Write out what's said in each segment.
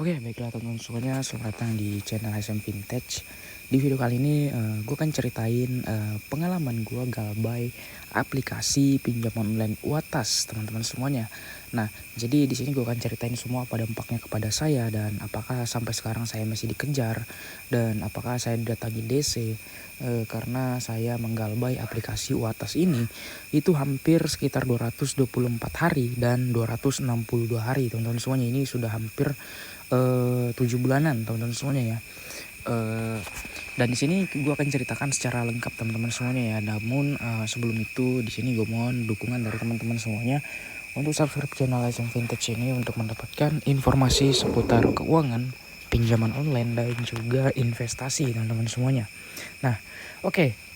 Oke, baiklah teman-teman semuanya, selamat datang di channel SM Vintage. Di video kali ini gue akan ceritain pengalaman gue galbay aplikasi pinjaman online Uatas, teman-teman semuanya. Nah, jadi di sini gue akan ceritain semua apa dampaknya kepada saya dan apakah sampai sekarang saya masih dikejar dan apakah saya didatangi DC karena saya menggalbay aplikasi Uatas ini itu hampir sekitar 224 hari dan 262 hari, teman-teman semuanya. Ini sudah hampir 7 bulanan teman-teman semuanya ya. Dan di sini gue akan ceritakan secara lengkap teman-teman semuanya ya. Namun sebelum itu di sini gue mohon dukungan dari teman-teman semuanya untuk subscribe channel SM Vintage ini untuk mendapatkan informasi seputar keuangan, pinjaman online dan juga investasi teman-teman semuanya. Nah, oke.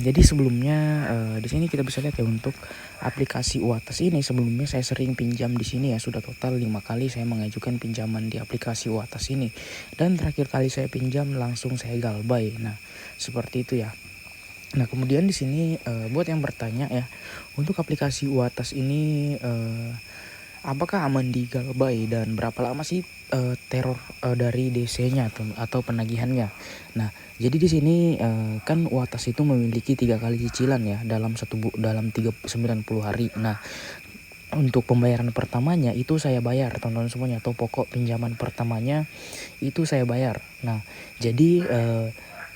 Jadi sebelumnya di sini kita bisa lihat ya, untuk aplikasi Uatas ini sebelumnya saya sering pinjam di sini ya, sudah total 5 kali saya mengajukan pinjaman di aplikasi Uatas ini, dan terakhir kali saya pinjam langsung saya galbay. Nah, seperti itu ya. Nah, kemudian di sini buat yang bertanya ya, untuk aplikasi Uatas ini apakah aman digalbay dan berapa lama sih teror dari DC-nya atau penagihannya? Nah, jadi di sini kan Uatas itu memiliki 3 kali cicilan ya dalam 90 hari. Nah, untuk pembayaran pertamanya itu saya bayar teman-teman semuanya, atau pokok pinjaman pertamanya itu saya bayar. Nah, jadi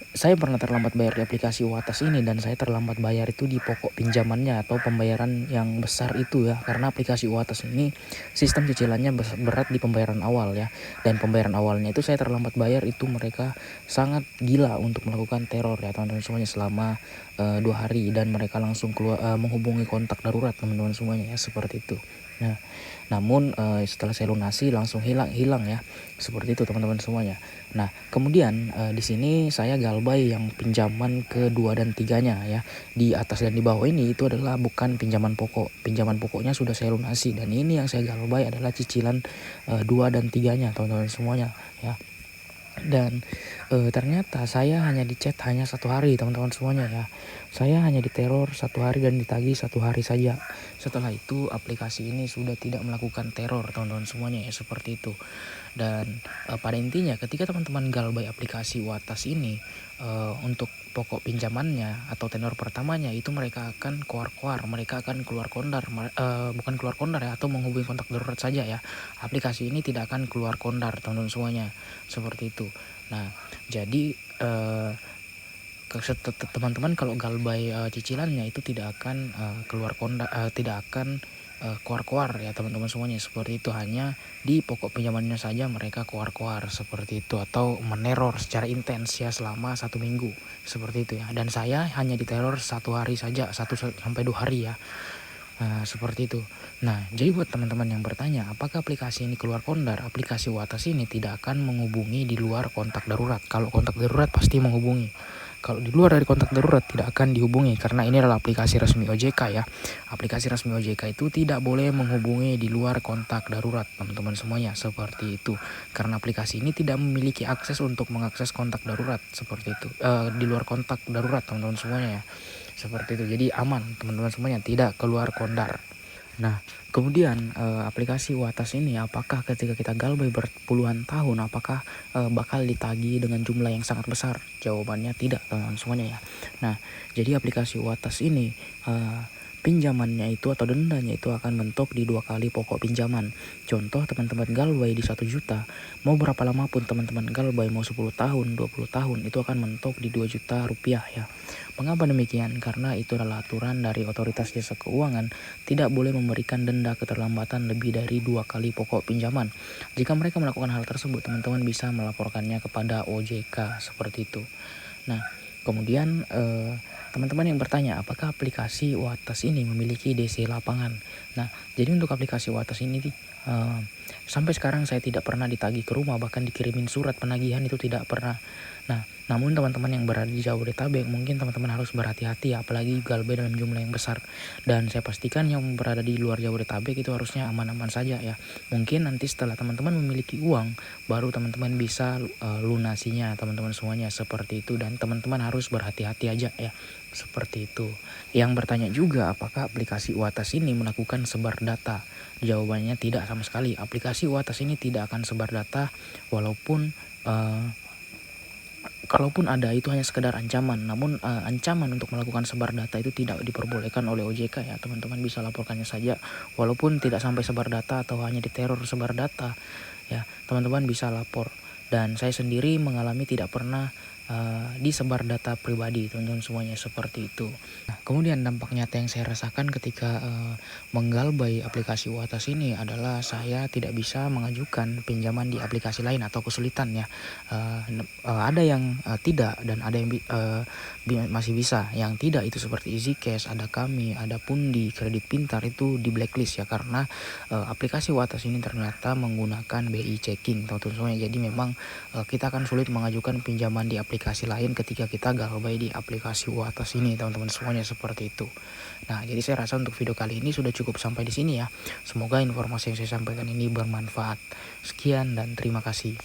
saya pernah terlambat bayar di aplikasi Uatas ini, dan saya terlambat bayar itu di pokok pinjamannya atau pembayaran yang besar itu ya, karena aplikasi Uatas ini sistem cicilannya berat di pembayaran awal ya, dan pembayaran awalnya itu saya terlambat bayar. Itu mereka sangat gila untuk melakukan teror ya teman-teman semuanya selama 2 hari, dan mereka langsung keluar menghubungi kontak darurat teman-teman semuanya ya, seperti itu. Nah, namun setelah saya lunasi langsung hilang ya, seperti itu teman-teman semuanya. Nah, kemudian di sini saya galbay yang pinjaman kedua dan tiganya ya. Di atas dan di bawah ini itu adalah bukan pinjaman pokok. Pinjaman pokoknya sudah saya lunasi, dan ini yang saya galbay adalah cicilan 2 dan 3-nya teman-teman semuanya ya. Dan ternyata saya hanya dicat hanya 1 hari teman-teman semuanya ya. Saya hanya diteror 1 hari dan ditagih 1 hari saja. Setelah itu aplikasi ini sudah tidak melakukan teror teman-teman semuanya ya, seperti itu. Dan pada intinya ketika teman-teman galbay aplikasi Uatas ini untuk pokok pinjamannya atau tenor pertamanya itu mereka akan mereka akan keluar kondar, bukan keluar kondar ya, atau menghubungi kontak darurat saja ya. Aplikasi ini tidak akan keluar kondar teman-teman semuanya, seperti itu. Nah, jadi teman-teman kalau galbay cicilannya itu tidak akan keluar kondar, tidak akan keluar ya teman-teman semuanya, seperti itu. Hanya di pokok pinjamannya saja mereka keluar seperti itu, atau meneror secara intens ya selama 1 minggu, seperti itu ya. Dan saya hanya diteror 1 hari saja, 1 sampai 2 hari ya. Seperti itu. Nah, jadi buat teman-teman yang bertanya apakah aplikasi ini keluar kondar, aplikasi Uatas ini tidak akan menghubungi di luar kontak darurat. Kalau kontak darurat pasti menghubungi. Kalau di luar dari kontak darurat tidak akan dihubungi, karena ini adalah aplikasi resmi OJK ya. Aplikasi resmi OJK itu tidak boleh menghubungi di luar kontak darurat teman-teman semuanya, seperti itu. Karena aplikasi ini tidak memiliki akses untuk mengakses kontak darurat, seperti itu. Di luar kontak darurat teman-teman semuanya ya, seperti itu. Jadi aman teman-teman semuanya, tidak keluar kondar. Nah, kemudian aplikasi Uatas ini apakah ketika kita galbay berpuluhan tahun apakah bakal ditagih dengan jumlah yang sangat besar? Jawabannya tidak teman-teman semuanya ya. Nah, jadi aplikasi Uatas ini pinjamannya itu atau dendanya itu akan mentok di 2 kali pokok pinjaman. Contoh, teman-teman galbay di 1 juta, mau berapa lama pun teman-teman galbay, mau 10 tahun, 20 tahun, itu akan mentok di 2 juta rupiah ya. Mengapa demikian? Karena itu adalah aturan dari Otoritas Jasa Keuangan, tidak boleh memberikan denda keterlambatan lebih dari 2 kali pokok pinjaman. Jika mereka melakukan hal tersebut, teman-teman bisa melaporkannya kepada OJK, seperti itu. Nah, kemudian teman-teman yang bertanya apakah aplikasi Uatas ini memiliki DC lapangan. Nah, jadi untuk aplikasi Uatas ini sampai sekarang saya tidak pernah ditagih ke rumah, bahkan dikirimin surat penagihan itu tidak pernah. Nah, namun teman-teman yang berada di Jabodetabek mungkin teman-teman harus berhati-hati, apalagi galbay dalam jumlah yang besar. Dan saya pastikan yang berada di luar Jabodetabek itu harusnya aman-aman saja ya. Mungkin nanti setelah teman-teman memiliki uang baru teman-teman bisa lunasinya teman-teman semuanya, seperti itu. Dan teman-teman harus berhati-hati aja ya. Seperti itu. Yang bertanya juga apakah aplikasi Uatas ini melakukan sebar data? Jawabannya tidak sama sekali. Aplikasi Uatas ini tidak akan sebar data walaupun kalaupun ada itu hanya sekedar ancaman. Namun ancaman untuk melakukan sebar data itu tidak diperbolehkan oleh OJK ya. Teman-teman bisa laporkannya saja walaupun tidak sampai sebar data atau hanya diteror sebar data ya. Teman-teman bisa lapor. Dan saya sendiri mengalami tidak pernah disebar data pribadi teman-teman semuanya seperti itu. Nah, kemudian dampak nyata yang saya rasakan ketika menggalbay aplikasi Uatas ini adalah saya tidak bisa mengajukan pinjaman di aplikasi lain atau kesulitan ya. Ada yang tidak dan ada yang masih bisa. Yang tidak itu seperti EasyCash, ada Kami, ada Pundi, Kredit Pintar itu di blacklist ya karena aplikasi Uatas ini ternyata menggunakan BI checking teman-teman semuanya. Jadi memang kita akan sulit mengajukan pinjaman di aplikasi lain ketika kita galbay di aplikasi Uatas ini teman-teman semuanya seperti itu. Nah, jadi saya rasa untuk video kali ini sudah cukup sampai di sini ya. Semoga informasi yang saya sampaikan ini bermanfaat. Sekian dan terima kasih.